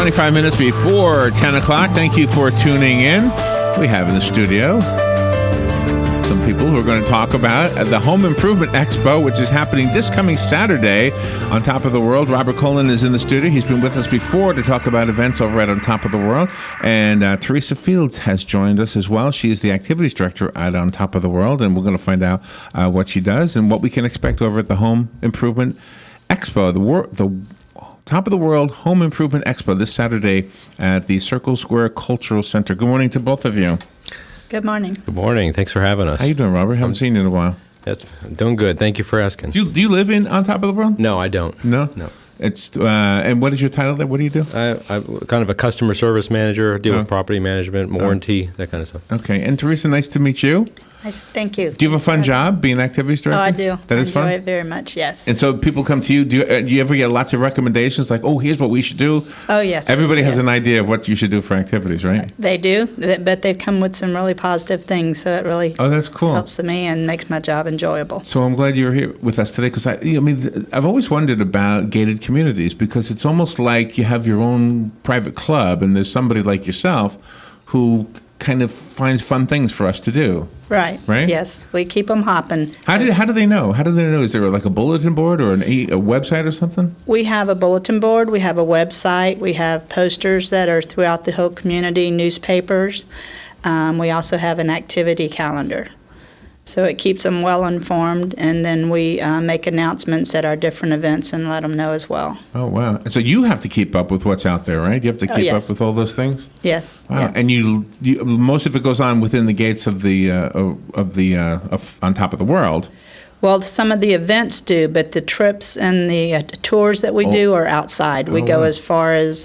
25 minutes before 10 o'clock. Thank you for tuning in. We have in the studio some people who are going to talk about the Home Improvement Expo, which is happening this coming Saturday on Top of the World. Robert Colen is in the studio. He's been with us before to talk about events over at On Top of the World. And Theresa Fields has joined us as well. She is the activities director at On Top of the World, and we're going to find out what she does and what we can expect over at the Home Improvement Expo, the Top of the World Home Improvement Expo this Saturday at the Circle Square Cultural Center. Good morning to both of you. Good morning. Good morning. Thanks for having us. How you doing, Robert? Haven't seen you in a while. I'm doing good. Thank you for asking. Do you live On Top of the World? No, I don't. No? No. It's and what is your title there? What do you do? I'm kind of a customer service manager, deal with property management, warranty, that kind of stuff. Okay. And Theresa, nice to meet you. Nice, thank you. Do you have a fun job being activities director? Oh, I do. That is fun? I enjoy it very much, yes. And so people come to you. Do you ever get lots of recommendations like, oh, here's what we should do? Oh, yes. Everybody has yes. an idea of what you should do for activities, right? They do, but they've come with some really positive things, so it really that's cool. helps me and makes my job enjoyable. So I'm glad you're here with us today because I've always wondered about gated communities because it's almost like you have your own private club and there's somebody like yourself who kind of finds fun things for us to do. Right. Right? Yes, we keep them hopping. How do they know? How do they know? Is there like a bulletin board or a website or something? We have a bulletin board, we have a website, we have posters that are throughout the whole community, newspapers. We also have an activity calendar. So it keeps them well informed, and then we make announcements at our different events and let them know as well. Oh, wow. And so you have to keep up with what's out there, right? You have to keep yes. up with all those things? Yes. Wow. Yeah. And you most of it goes on within the gates of On Top of the World. Well, some of the events do, but the trips and the tours that we do are outside. We go as far as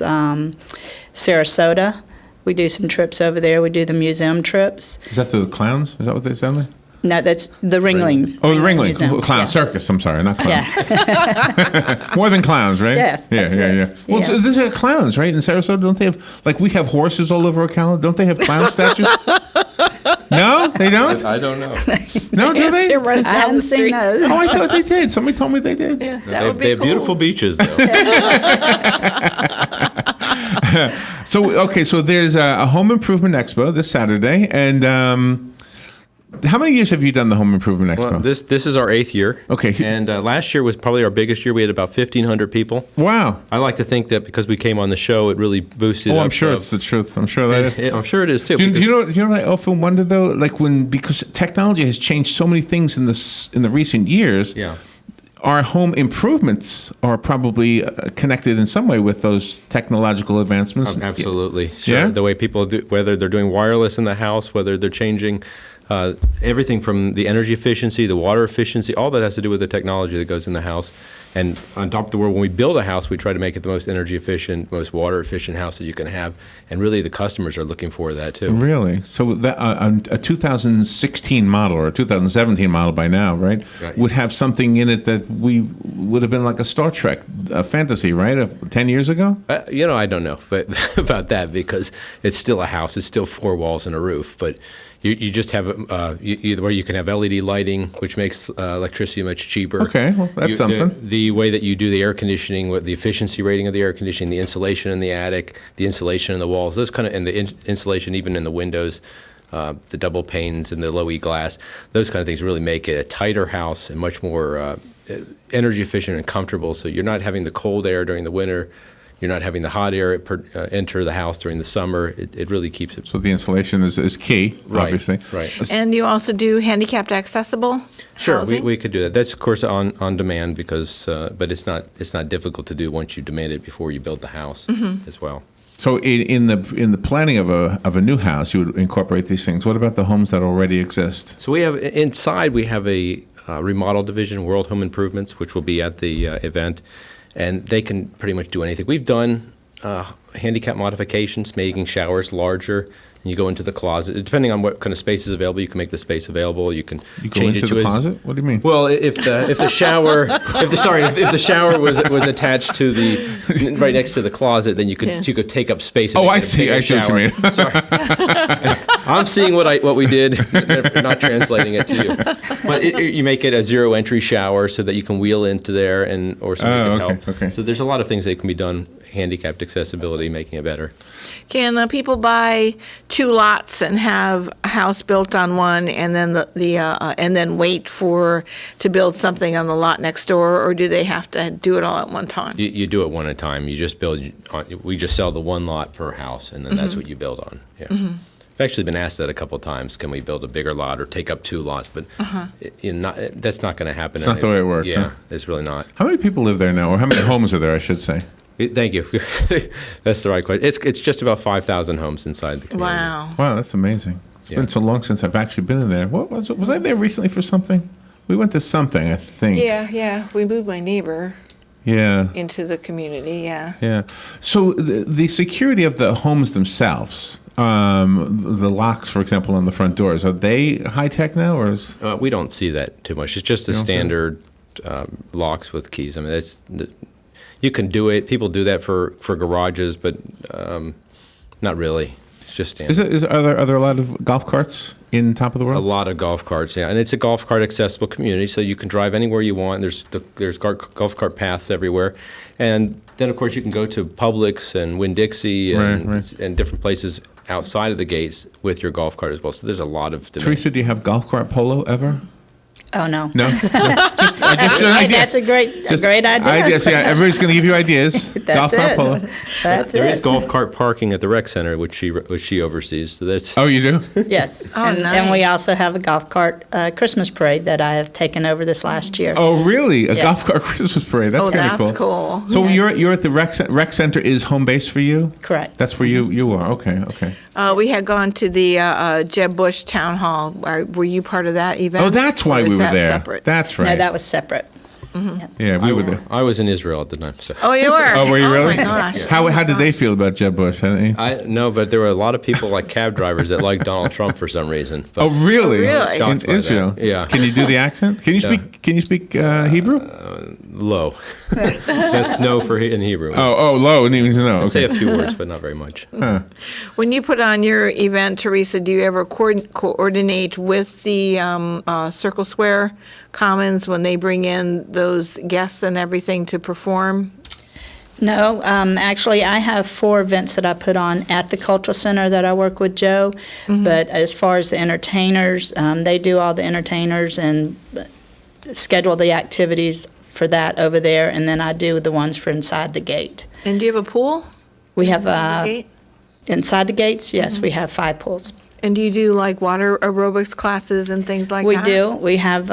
Sarasota. We do some trips over there. We do the museum trips. Is that the clowns? Is that what they sound like? No, that's the Ringling. Oh, the Ringling. Museum. Clown Yeah. circus. I'm sorry, not clowns. Yeah. More than clowns, right? Yes, Yeah, that's yeah, it. yeah. Well, Yeah. so there's clowns, right? In Sarasota, don't they have, like we have horses all over Ocala? Don't they have clown statues? No? They don't? I don't know. No, do they? They're running I down haven't the seen street. those. Oh, I thought they did. Somebody told me they did. Yeah, that They would be have cool. beautiful beaches, though. So there's a Home Improvement Expo this Saturday, and how many years have you done the Home Improvement Expo? Well, this is our 8th year. Okay. And last year was probably our biggest year. We had about 1,500 people. Wow. I like to think that because we came on the show, it really boosted Oh, up. I'm sure it's the truth. I'm sure that is. I'm sure it is, too. Do because- you know what I often wonder though? Like because technology has changed so many things in the recent years. Yeah. Our home improvements are probably connected in some way with those technological advancements. Absolutely. Sure. Yeah? The way people do, whether they're doing wireless in the house, whether they're changing everything from the energy efficiency, the water efficiency, all that has to do with the technology that goes in the house. And on top of the world, when we build a house, we try to make it the most energy efficient, most water efficient house that you can have. And really, the customers are looking for that too. Really? So that a 2016 model or a 2017 model by now, right, Right. would have something in it that we would have been like a Star Trek fantasy, right? 10 years ago? I don't know about that because it's still a house. It's still 4 walls and a roof. But you just have either where you can have LED lighting, which makes electricity much cheaper. Okay, well, that's something. The way that you do the air conditioning, with the efficiency rating of the air conditioning, the insulation in the attic, the insulation in the walls, those kind of, and the insulation even in the windows, the double panes and the low E glass, those kind of things really make it a tighter house and much more energy efficient and comfortable. So you're not having the cold air during the winter. You're not having the hot air enter the house during the summer. It really keeps it. So the insulation is key, Right, obviously. right. And you also do handicapped accessible Sure, housing? we could do that. That's of course on demand because, but it's not difficult to do once you demand it before you build the house as well. So in the planning of a new house, you would incorporate these things. What about the homes that already exist? So we have a remodel division, World Home Improvements, which will be at the event, and they can pretty much do anything. We've done handicap modifications, making showers larger. And you go into the closet. Depending on what kind of space is available, you can make the space available. You can You go change into it to the as- closet? What do you mean? Well, if the shower if the shower was attached to the right next to the closet, then you could take up space. And Oh, make I it a see. bigger I see what you shower. mean. Sorry. I'm seeing what we did, not translating it to you. But you make it a zero entry shower so that you can wheel into there or somebody can help. Okay. So there's a lot of things that can be done, handicapped accessibility, making it better. Can people buy 2 lots and have a house built on one, and then and then wait to build something on the lot next door, or do they have to do it all at one time? You do it one at a time. You just build. We just sell the one lot per house, and then that's what you build on. Yeah. I've actually been asked that a couple of times. Can we build a bigger lot or take up 2 lots? But that's not going to happen. It's not the way it works. Yeah, huh? it's really not. How many people live there now, or how many homes are there, I should say? Thank you. That's the right question. It's just about 5,000 homes inside the community. Wow. Wow, that's amazing. It's been so long since I've actually been in there. What was I there recently for something? We went to something, I think. Yeah. We moved my neighbor Yeah. into the community, yeah. Yeah. So the security of the homes themselves, the locks, for example, on the front doors, are they high tech now, or is? We don't see that too much. It's just the You don't see it? standard locks with keys. I mean, you can do it. People do that for garages, but not really. It's just standard. Are there a lot of golf carts in Top of the A World? lot of golf carts, yeah, and it's a golf cart accessible community, so you can drive anywhere you want. There's golf cart paths everywhere, and then of course you can go to Publix and Winn-Dixie and different places outside of the gates with your golf cart as well. So there's a lot of demand. Teresa, do you have golf cart polo ever? Oh, no. No. Just an idea. That's a great idea. Ideas. Yeah, everybody's going to give you ideas. Golf That's cart it. polo. That's There it. is golf cart parking at the rec center, which she oversees. So that's Oh, you do? Yes. Oh, and we nice. also have a golf cart Christmas parade that I have taken over this last year. Oh, really? A Yeah. golf cart Christmas parade. That's kind of that's cool. So you're at the rec center is home base for you? Correct. That's where you are. Okay. We had gone to the Jeb Bush Town Hall. Were you part of that event? Oh, that's why Or we is were that there. separate? That's right. No, that was separate. Yeah, we were there. I was in Israel at the time. So. Oh, you were? Oh, were you really? Oh, my gosh. How did they feel about Jeb Bush? No, but there were a lot of people like cab drivers that liked Donald Trump for some reason. But Oh, really? really? I was In shocked by that. Israel? Yeah. Can you do the accent? Can you speak Hebrew? Low. That's no in Hebrew. Oh, low. Didn't even know. I say Okay. a few words, but not very much. When you put on your event, Teresa, do you ever coordinate with the Circle Square Commons when they bring in those guests and everything to perform? No, actually, I have 4 events that I put on at the Cultural Center that I work with Joe. But as far as the entertainers, they do all the entertainers and schedule the activities for that over there, and then I do the ones for inside the gate. And do you have a pool? We have Gate? inside the gates. Yes, we have 5 pools. And do you do like water aerobics classes and things like We that? do. We have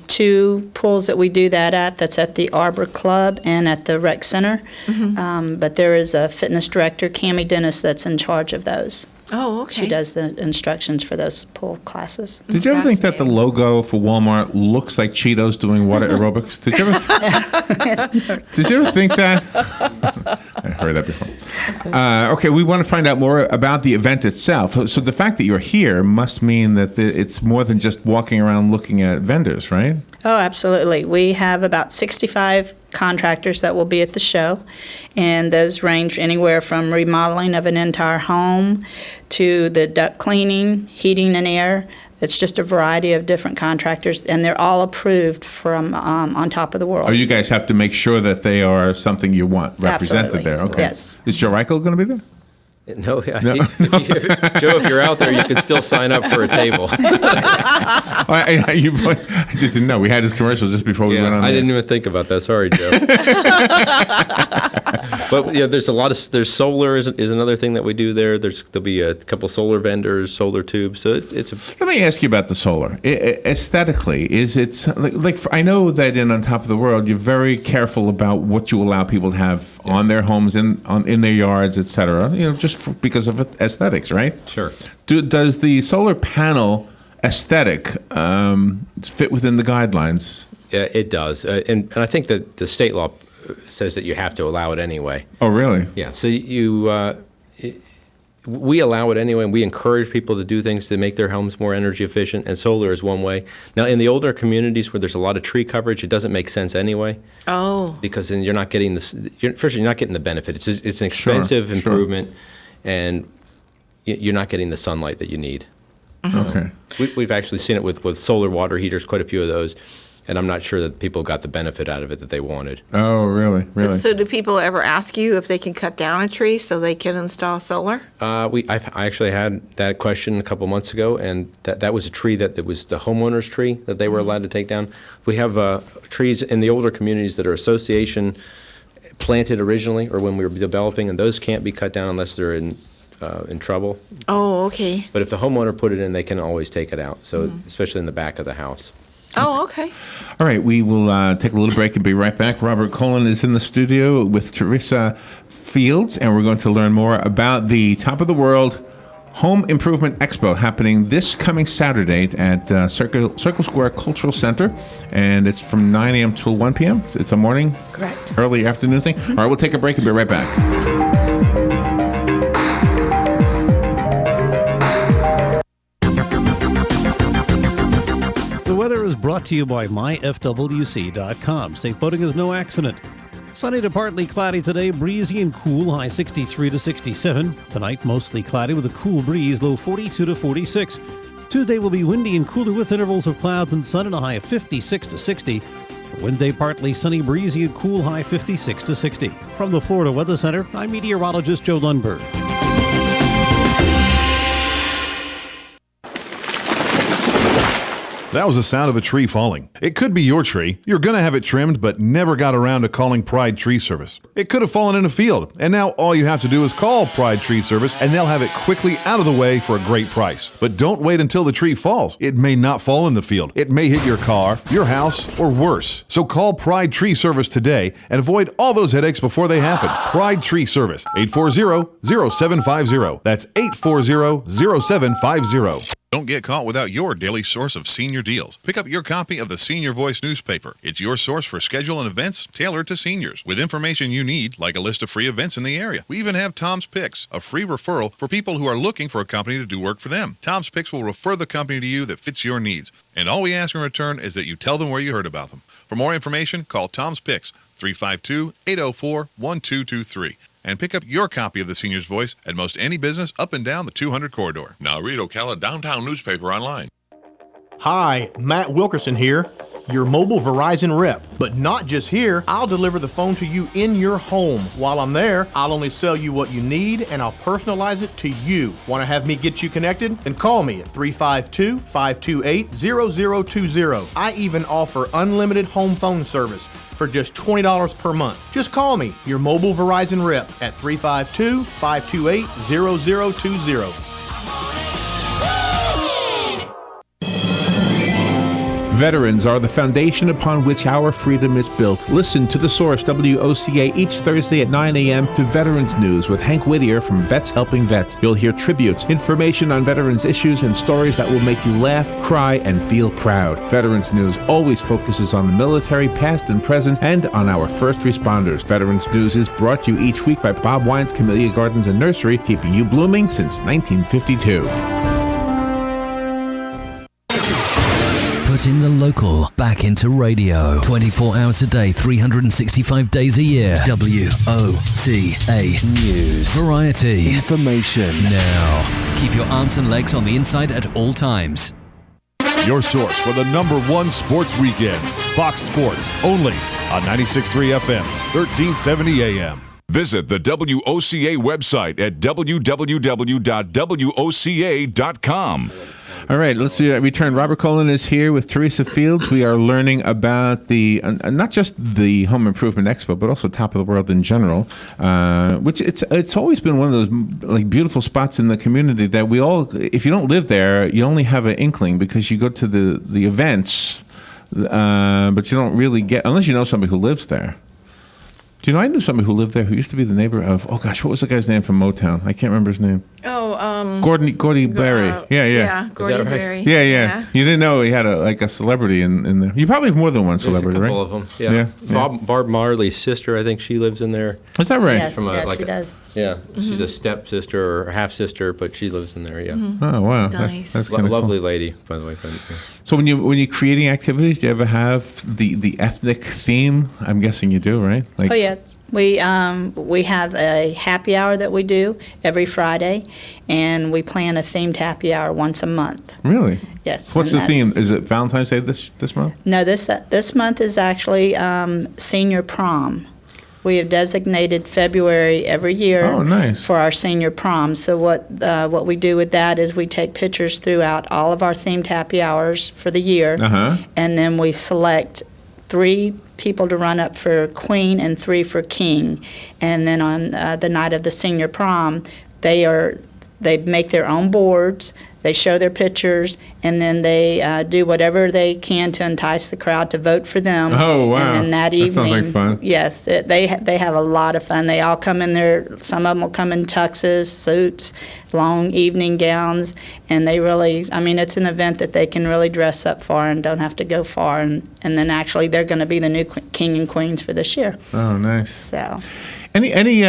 2 pools that we do that at. That's at the Arbor Club and at the Rec Center. But there is a fitness director, Cammie Dennis, that's in charge of those. Oh, okay. She does the instructions for those pool classes. Did you ever think that the logo for Walmart looks like Cheetos doing water aerobics? Did you ever think that? I heard that before. Okay, we want to find out more about the event itself. So the fact that you're here must mean that it's more than just walking around looking at vendors, right? Oh, absolutely. We have about 65 contractors that will be at the show, and those range anywhere from remodeling of an entire home to the duct cleaning, heating and air. It's just a variety of different contractors, and they're all approved from On Top of the World. Or you guys have to make sure that they are something you want represented Absolutely. there. Okay. Yes. Is Joe Reichel going to be there? No, Joe, if you're out there, you can still sign up for a table. I just didn't know. We had his commercial just before we went on I there. didn't even think about that. Sorry, Joe. But there's solar is another thing that we do there. There'll be a couple solar vendors, solar tubes. So it's a Let me ask you about the solar. Aesthetically, is it I know that in On Top of the World, you're very careful about what you allow people to have on their homes, in their yards, etc. Just because of aesthetics, right? Sure. Does the solar panel aesthetic fit within the guidelines? Yeah, it does, and I think that the state law says that you have to allow it anyway. Oh, really? Yeah. So we allow it anyway, and we encourage people to do things to make their homes more energy efficient, and solar is one way. Now, in the older communities where there's a lot of tree coverage, it doesn't make sense anyway. Oh. Because then you're not getting this. First, you're not getting the benefit. It's an expensive Sure. improvement, and you're not getting the sunlight that you need. Okay. We've actually seen it with solar water heaters, quite a few of those, and I'm not sure that people got the benefit out of it that they wanted. Oh, really? Really? So do people ever ask you if they can cut down a tree so they can install solar? I actually had that question a couple months ago, and that was a tree that was the homeowner's tree that they were allowed to take down. We have trees in the older communities that are association planted originally or when we were developing, and those can't be cut down unless they're in trouble. Oh, okay. But if the homeowner put it in, they can always take it out, so especially in the back of the house. Oh, okay. All right, we will take a little break and be right back. Robert Colen is in the studio with Theresa Fields, and we're going to learn more about the Top of the World Home Improvement Expo happening this coming Saturday at Circle Square Cultural Center, and it's from 9 a.m. till 1 p.m. It's a morning, Correct. early afternoon thing. All right, we'll take a break and be right back. The weather is brought to you by myfwc.com. Safe boating is no accident. Sunny to partly cloudy today, breezy and cool, high 63 to 67. Tonight, mostly cloudy with a cool breeze, low 42 to 46. Tuesday will be windy and cooler with intervals of clouds and sun and a high of 56 to 60. For Wednesday, partly sunny, breezy and cool, high 56 to 60. From the Florida Weather Center, I'm meteorologist Joe Lundberg. That was the sound of a tree falling. It could be your tree. You're going to have it trimmed, but never got around to calling Pride Tree Service. It could have fallen in a field, and now all you have to do is call Pride Tree Service, and they'll have it quickly out of the way for a great price. But don't wait until the tree falls. It may not fall in the field. It may hit your car, your house, or worse. So call Pride Tree Service today and avoid all those headaches before they happen. Pride Tree Service, 840-0750. That's 840-0750. Don't get caught without your daily source of senior deals. Pick up your copy of the Senior Voice newspaper. It's your source for schedule and events tailored to seniors, with information you need, like a list of free events in the area. We even have Tom's Picks, a free referral for people who are looking for a company to do work for them. Tom's Picks will refer the company to you that fits your needs, and all we ask in return is that you tell them where you heard about them. For more information, call Tom's Picks, 352-804-1223. And pick up your copy of the Senior's Voice at most any business up and down the 200 corridor. Now read Ocala Downtown newspaper online. Hi, Matt Wilkerson here, your mobile Verizon rep. But not just here, I'll deliver the phone to you in your home. While I'm there, I'll only sell you what you need and I'll personalize it to you. Want to have me get you connected? Then call me at 352-528-0020. I even offer unlimited home phone service for just $20 per month. Just call me, your mobile Verizon rep, at 352-528-0020. Veterans are the foundation upon which our freedom is built. Listen to The Source, WOCA, each Thursday at 9 a.m. to Veterans News with Hank Whittier from Vets Helping Vets. You'll hear tributes, information on veterans issues, and stories that will make you laugh, cry, and feel proud. Veterans News always focuses on the military, past and present, and on our first responders. Veterans News is brought to you each week by Bob Wine's Camellia Gardens and Nursery, keeping you blooming since 1952. Putting the local back into radio. 24 hours a day, 365 days a year. WOCA News. Variety. Information. Now. Keep your arms and legs on the inside at all times. Your source for the #1 sports weekends. Fox Sports, only on 96.3 FM, 1370 AM. Visit the WOCA website at www.woca.com. All right, let's return. Robert Colen is here with Theresa Fields. We are learning about the not just the Home Improvement Expo, but also Top of the World in general. Which it's always been one of those like beautiful spots in the community that we all, if you don't live there, you only have an inkling because you go to the events, but you don't really get unless you know somebody who lives there. Do you know, I knew somebody who lived there who used to be the neighbor of, oh gosh, what was the guy's name from Motown? I can't remember his name. Gordy Berry. Yeah, Gordy right? Berry. Yeah. You didn't know he had a celebrity in there. You probably have more than one celebrity, There's a right? couple of them. Yeah. Barb Marley's sister, I think she lives in there. Is that right? Yes, she does. Yeah, she's a step-sister or half-sister, but she lives in there, yeah. Oh, wow. Nice. That's kind of Lovely cool. lady, by the way. So when you're creating activities, do you ever have the ethnic theme? I'm guessing you do, right? Like, Oh, yeah. We have a happy hour that we do every Friday, and we plan a themed happy hour once a month. Really? Yes. What's and the theme? that's- Is it Valentine's Day this month? No, this month is actually senior prom. We have designated February every year Oh, nice. for our senior prom. So what we do with that is we take pictures throughout all of our themed happy hours for the year, Uh-huh. and then we select 3 people to run up for queen and 3 for king. And then on the night of the senior prom, they make their own boards. They show their pictures, and then they do whatever they can to entice the crowd to vote for them. Oh, wow. And then that That evening, sounds like fun. yes, they have a lot of fun. They all come in there. Some of them will come in tuxes, suits, long evening gowns, and they really. I mean, it's an event that they can really dress up for and don't have to go far. And then actually, they're going to be the new king and queens for this year. Oh, nice. So. Any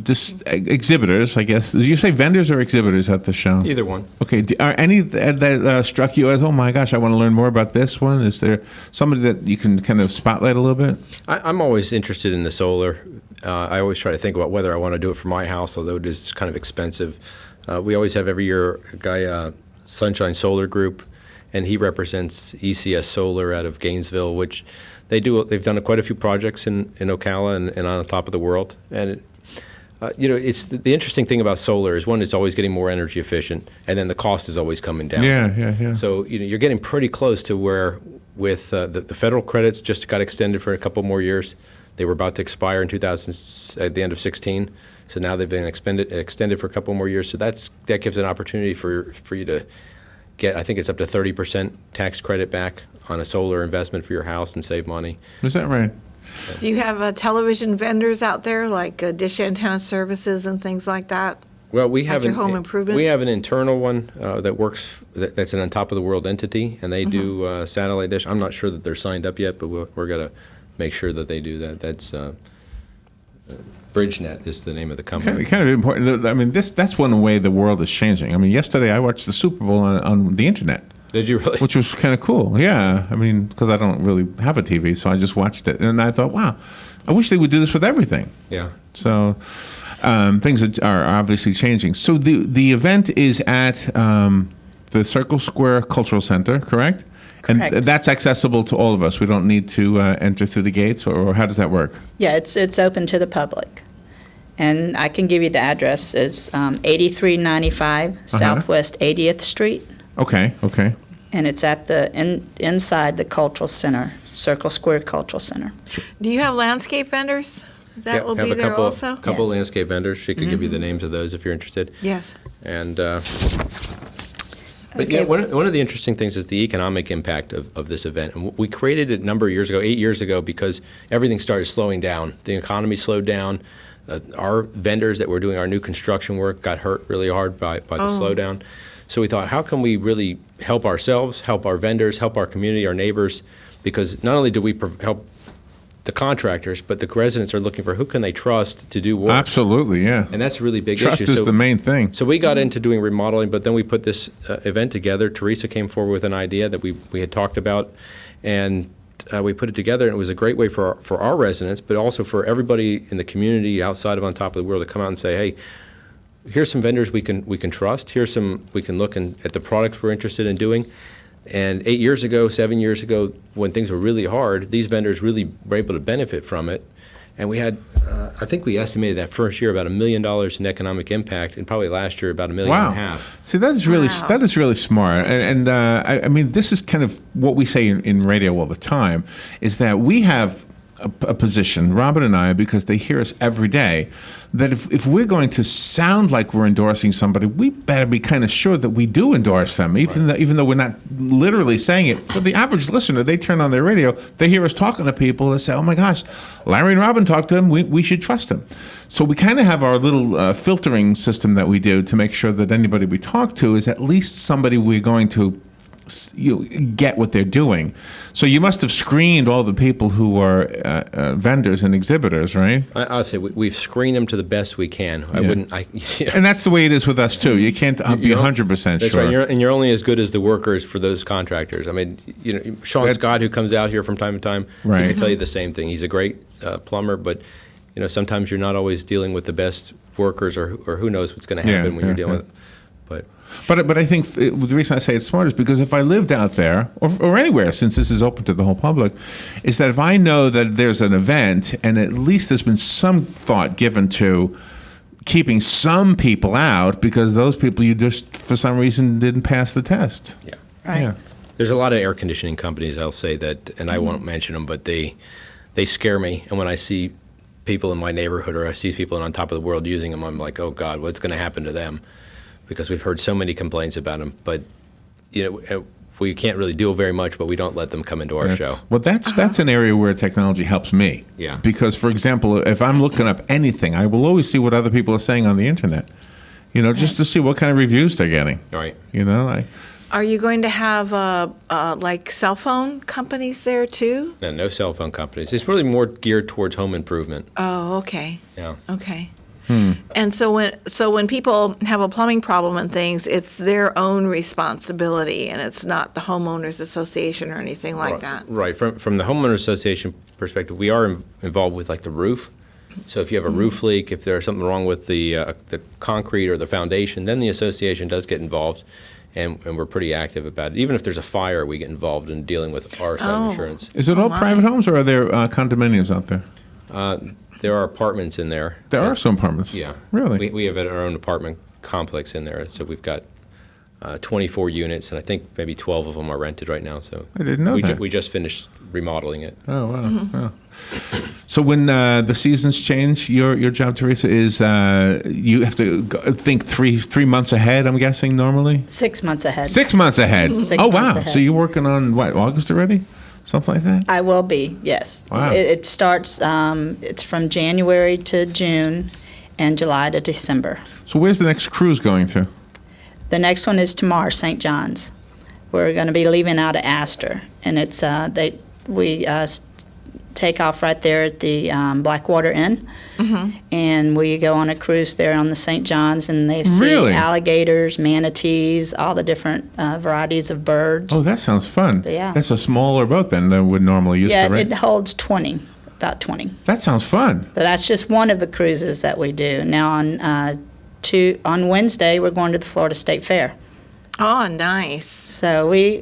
just exhibitors, I guess. Did you say vendors or exhibitors at the show? Either one. Okay. Are any that struck you as, oh my gosh, I want to learn more about this one? Is there somebody that you can kind of spotlight a little bit? I'm always interested in the solar. I always try to think about whether I want to do it for my house, although it is kind of expensive. We always have every year a guy, Sunshine Solar Group, and he represents ECS Solar out of Gainesville, which they've done quite a few projects in Ocala and on top of the world. And it's the interesting thing about solar is, one, it's always getting more energy efficient, and then the cost is always coming down. Yeah. So you're getting pretty close to where with the federal credits just got extended for a couple more years. They were about to expire in at the end of 2016. So now they've been extended for a couple more years. So that gives an opportunity for you to get, I think it's up to 30% tax credit back on a solar investment for your house and save money. Is that right? Do you have television vendors out there, like dish antenna services and things like that? Well, we have your home improvement? We have an internal one that works. That's an on top of the world entity, and they do satellite dish. I'm not sure that they're signed up yet, but we're gonna make sure that they do that. That's BridgeNet is the name of the company. Kind of important. I mean, that's one way the world is changing. I mean, yesterday I watched the Super Bowl on the internet. Did you really? Which was kind of cool. Yeah. I mean, because I don't really have a TV, so I just watched it, and I thought, wow, I wish they would do this with everything. Yeah. So things are obviously changing. So the event is at the Circle Square Cultural Center, correct? Correct. And that's accessible to all of us. We don't need to enter through the gates, or how does that work? Yeah, it's open to the public. And I can give you the address. It's 8395 Southwest 80th Street. Okay. And it's at inside the Cultural Center, Circle Square Cultural Center. Do you have landscape vendors that will have be a there couple, also? couple Yes. landscape vendors. She could give you the names of those if you're interested. Yes. And but Okay. yeah, one of the interesting things is the economic impact of this event. And we created it a number of years ago, 8 years ago, because everything started slowing down. The economy slowed down. Our vendors that were doing our new construction work got hurt really hard by the slowdown. So we thought, how can we really help ourselves, help our vendors, help our community, our neighbors? Because not only do we help the contractors, but the residents are looking for who can they trust to do work. Absolutely, yeah. And that's a really big Trust issue. is the main thing. So we got into doing remodeling, but then we put this event together. Theresa came forward with an idea that we had talked about, and we put it together, and it was a great way for our residents, but also for everybody in the community outside of On Top of the World to come out and say, hey, here's some vendors we can trust. Here's some we can look at the products we're interested in doing. And 8 years ago, 7 years ago, when things were really hard, these vendors really were able to benefit from it. And we had, I think we estimated that first year about $1 million in economic impact, and probably last year about $1.5 million. See, that is really Wow. that is really smart. And I mean, this is kind of what we say in radio all the time, is that we have a position, Robin and I, because they hear us every day, that if we're going to sound like we're endorsing somebody, we better be kind of sure that we do endorse them, even though we're not literally saying it. For the average listener, they turn on their radio, they hear us talking to people, they say, oh my gosh, Larry and Robin talked to him, we should trust him. So we kind of have our little filtering system that we do to make sure that anybody we talk to is at least somebody we're going to get what they're doing. So you must have screened all the people who are vendors and exhibitors, right? I'll say we've screened them to the best we can. I wouldn't. And that's the way it is with us too. You can't be 100% That's sure. right. And you're only as good as the workers for those contractors. I mean, Sean Scott, who comes out here from time to time, Right. he can tell you the same thing. He's a great plumber, but sometimes you're not always dealing with the best workers, or who knows what's going to happen when you're dealing with. But I think the reason I say it's smart is because if I lived out there or anywhere, since this is open to the whole public, is that if I know that there's an event and at least there's been some thought given to keeping some people out because those people you just for some reason didn't pass the test. Yeah. Right. Yeah. There's a lot of air conditioning companies, I'll say that, and I won't mention them, but they scare me. And when I see people in my neighborhood or I see people on top of the world using them, I'm like, oh God, what's going to happen to them? Because we've heard so many complaints about them. But we can't really do very much, but we don't let them come into our show. Well, that's an area where technology helps me. Yeah. Because, for example, if I'm looking up anything, I will always see what other people are saying on the internet. Just to see what kind of reviews they're getting. Right. Are you going to have like cell phone companies there too? No cell phone companies. It's really more geared towards home improvement. Oh, okay. Yeah. Okay. And so when people have a plumbing problem and things, it's their own responsibility, and it's not the homeowners association or anything like that. Right. From the homeowners association perspective, we are involved with like the roof. So if you have a roof leak, if there's something wrong with the concrete or the foundation, then the association does get involved, and we're pretty active about it. Even if there's a fire, we get involved in dealing with our side of insurance. Is it all private homes or are there condominiums out there? There are apartments in there. There are some apartments. Yeah. Really? We have our own apartment complex in there. So we've got 24 units, and I think maybe 12 of them are rented right now. So I didn't know that. We just finished remodeling it. Oh, wow. Wow. So when the seasons change, your job, Theresa, is you have to think three months ahead, I'm guessing, normally? 6 months ahead. 6 months ahead? 6 Oh, months wow. ahead. So you're working on, what, August already? Something like that? I will be, yes. Wow. It starts, it's from January to June and July to December. So where's the next cruise going to? The next one is tomorrow, St. John's. We're going to be leaving out of Astor, and it's we take off right there at the Blackwater Inn, and we go on a cruise there on the St. John's, and they see Really? alligators, manatees, all the different varieties of birds. Oh, that sounds fun. Yeah. That's a smaller boat than would normally use Yeah, to, right? it holds 20, about 20. That sounds fun. But that's just one of the cruises that we do. Now on Wednesday, we're going to the Florida State Fair. Oh, nice. So we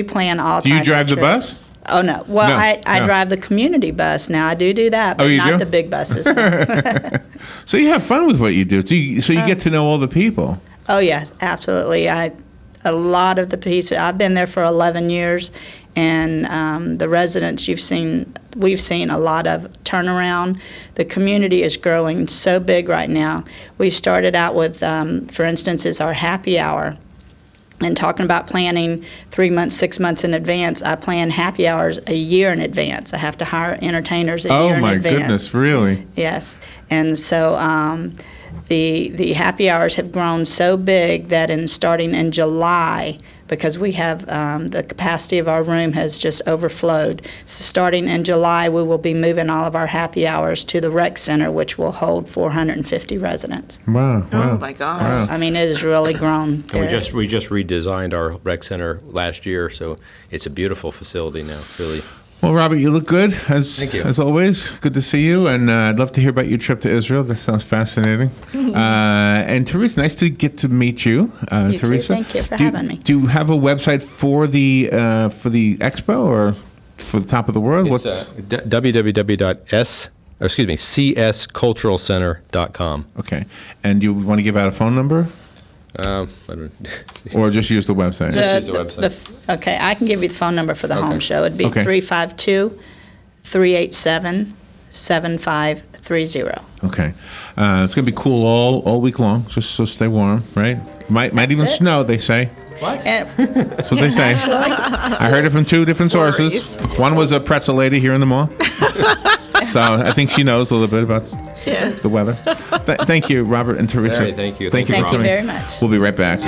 plan all Do you types of drive the trips. bus? Oh, no. Well, No, I no. drive the community bus now. I do that, but you not do? the big buses. No. So you have fun with what you do. So you get to know all the people. Oh, yes, absolutely. A lot of the pieces, I've been there for 11 years, and the residents we've seen a lot of turnaround. The community is growing so big right now. We started out with, for instance, is our happy hour. And talking about planning 3 months, 6 months in advance, I plan happy hours a year in advance. I have to hire entertainers a year in advance. Oh, my goodness, really? Yes. And so the happy hours have grown so big that starting in July, because we have the capacity of our room has just overflowed. So starting in July, we will be moving all of our happy hours to the rec center, which will hold 450 residents. Wow. Oh, my gosh. Wow. I mean, it has really grown. And we just redesigned our rec center last year, so it's a beautiful facility now, really. Well, Robert, you look good, Thank you. as always. Good to see you, and I'd love to hear about your trip to Israel. That sounds fascinating. And Theresa, nice to get to meet you. You too. Theresa, Thank you for having me. Do you have a website for the Expo or for the Top of the World? It's csculturalcenter.com. Okay, and you want to give out a phone number, I don't, or just use the website? Just use the website. Okay, I can give you the phone number for the home show. It'd be Okay. 352-387-7530. Okay, it's gonna be cool all week long. Just so stay warm, right? Might even it. snow. They say. And That's what they say. I heard it from two different sources. One was a pretzel lady here in the mall. So I think she knows a little bit about the weather. Thank you, Robert and Theresa. All right, thank you. Thank you thank for you coming. very much. We'll be right back.